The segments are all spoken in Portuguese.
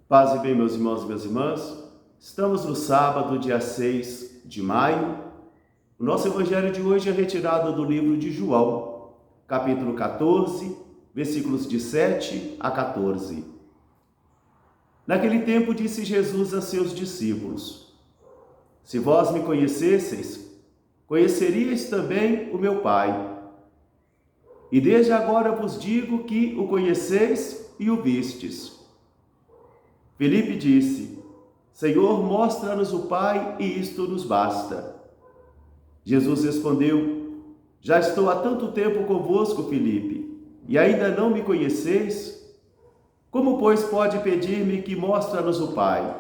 Paz e bem, meus irmãos e minhas irmãs. Estamos no sábado, dia 6 de maio. O nosso evangelho de hoje é retirado do livro de João, capítulo 14, versículos de 7 a 14. Naquele tempo disse Jesus a seus discípulos: Se vós me conhecesseis, conheceríeis também o meu Pai. E desde agora vos digo que o conheceis e o vistes. Filipe disse: Senhor, mostra-nos o Pai, e isto nos basta. Jesus respondeu: Já estou há tanto tempo convosco, Filipe, e ainda não me conheceis? Como, pois, pode pedir-me que mostra-nos o Pai?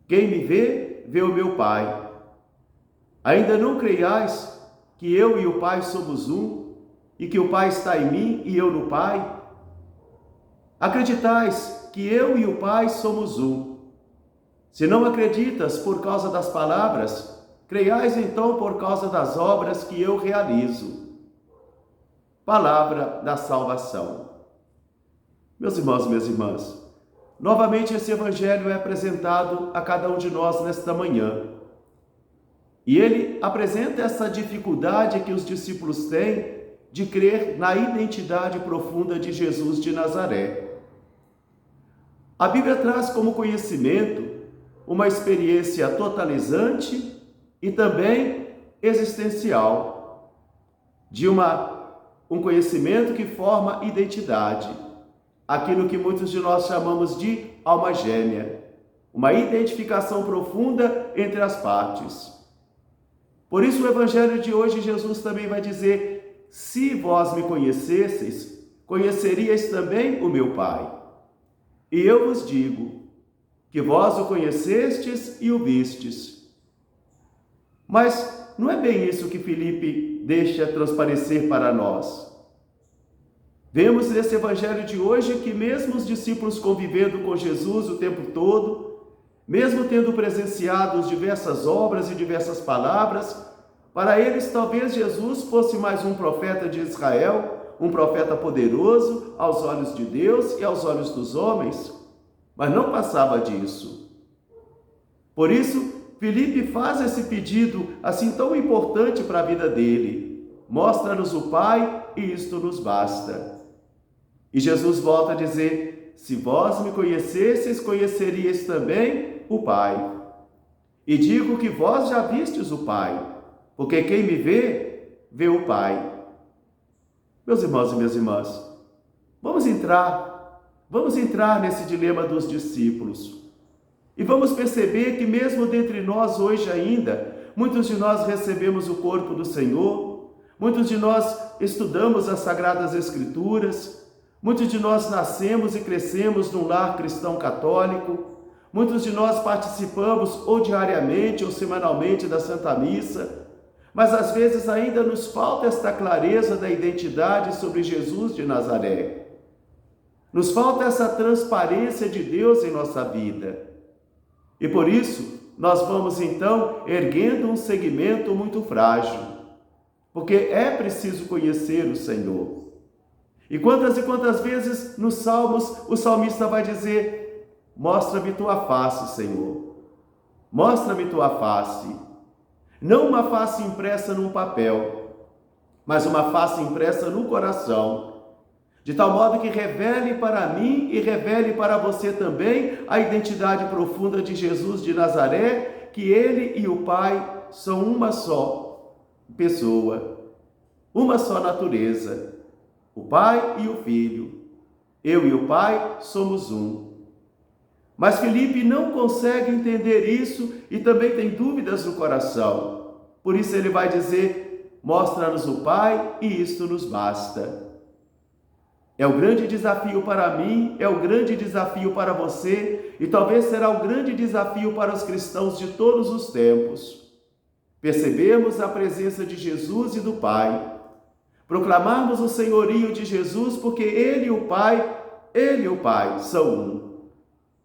Quem me vê, vê o meu Pai. Ainda não creiais que eu e o Pai somos um, e que o Pai está em mim e eu no Pai? Acreditais que eu e o Pai somos um. Se não acreditas por causa das palavras, creiais então por causa das obras que eu realizo. Palavra da salvação. Meus irmãos e minhas irmãs, novamente esse evangelho é apresentado a cada um de nós nesta manhã. E ele apresenta essa dificuldade que os discípulos têm de crer na identidade profunda de Jesus de Nazaré. A Bíblia traz como conhecimento uma experiência totalizante e também existencial, de um conhecimento que forma identidade, aquilo que muitos de nós chamamos de alma gêmea, uma identificação profunda entre as partes. Por isso o evangelho de hoje, Jesus também vai dizer: se vós me conhecesseis, conheceríeis também o meu Pai. E eu vos digo que vós o conhecestes e o vistes. Mas não é bem isso que Filipe deixa transparecer para nós. Vemos nesse evangelho de hoje que mesmo os discípulos convivendo com Jesus o tempo todo, mesmo tendo presenciado as diversas obras e diversas palavras, para eles talvez Jesus fosse mais um profeta de Israel, um profeta poderoso aos olhos de Deus e aos olhos dos homens, mas não passava disso. Por isso, Filipe faz esse pedido assim tão importante para a vida dele: mostra-nos o Pai e isto nos basta. E Jesus volta a dizer: se vós me conhecesseis, conheceríeis também o Pai. E digo que vós já vistes o Pai, porque quem me vê, vê o Pai. Meus irmãos e minhas irmãs, vamos entrar nesse dilema dos discípulos. E vamos perceber que mesmo dentre nós hoje ainda, muitos de nós recebemos o corpo do Senhor, muitos de nós estudamos as Sagradas Escrituras, muitos de nós nascemos e crescemos num lar cristão católico, muitos de nós participamos ou diariamente ou semanalmente da Santa Missa, mas às vezes ainda nos falta esta clareza da identidade sobre Jesus de Nazaré. Nos falta essa transparência de Deus em nossa vida. E por isso, nós vamos então erguendo um segmento muito frágil, porque é preciso conhecer o Senhor. E quantas vezes nos Salmos o salmista vai dizer: mostra-me tua face, Senhor. Mostra-me tua face. Não uma face impressa num papel, mas uma face impressa no coração, de tal modo que revele para mim e revele para você também a identidade profunda de Jesus de Nazaré, que ele e o Pai são uma só pessoa, uma só natureza, o Pai e o Filho. Eu e o Pai somos um. Mas Filipe não consegue entender isso e também tem dúvidas no coração. Por isso ele vai dizer: mostra-nos o Pai e isto nos basta. É o grande desafio para mim, é o grande desafio para você e talvez será o grande desafio para os cristãos de todos os tempos. Percebermos a presença de Jesus e do Pai. Proclamarmos o senhorio de Jesus porque Ele e o Pai são um.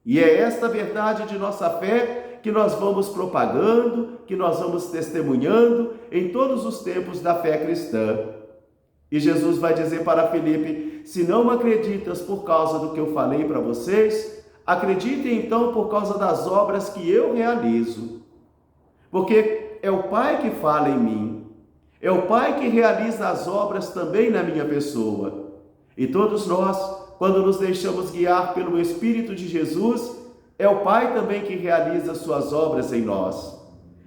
E é esta verdade de nossa fé que nós vamos propagando, que nós vamos testemunhando em todos os tempos da fé cristã. E Jesus vai dizer para Filipe: se não acreditas por causa do que eu falei para vocês, Acreditem então por causa das obras que eu realizo. Porque é o Pai que fala em mim. É o Pai que realiza as obras também na minha pessoa. E todos nós, quando nos deixamos guiar pelo Espírito de Jesus, é o Pai também que realiza suas obras em nós.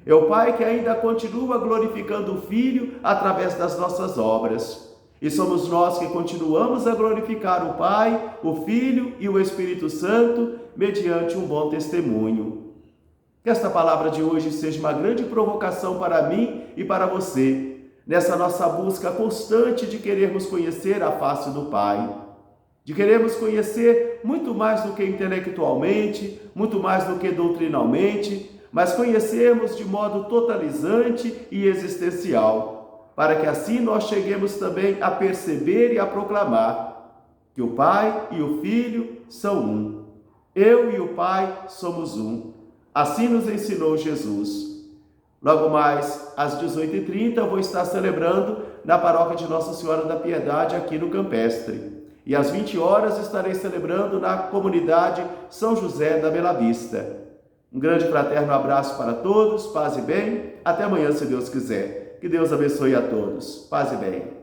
É o Pai que ainda continua glorificando o Filho através das nossas obras. E somos nós que continuamos a glorificar o Pai, o Filho e o Espírito Santo mediante um bom testemunho. Que esta palavra de hoje seja uma grande provocação para mim e para você, nessa nossa busca constante de querermos conhecer a face do Pai, de querermos conhecer muito mais do que intelectualmente, muito mais do que doutrinalmente, mas conhecermos de modo totalizante e existencial, para que assim nós cheguemos também a perceber e a proclamar que o Pai e o Filho são um. Eu e o Pai somos um. Assim nos ensinou Jesus. Logo mais, às 18h30, eu vou estar celebrando na paróquia de Nossa Senhora da Piedade, aqui no Campestre. E às 20 horas estarei celebrando na comunidade São José da Bela Vista. Um grande fraterno abraço para todos, paz e bem. Até amanhã, se Deus quiser. Que Deus abençoe a todos. Paz e bem.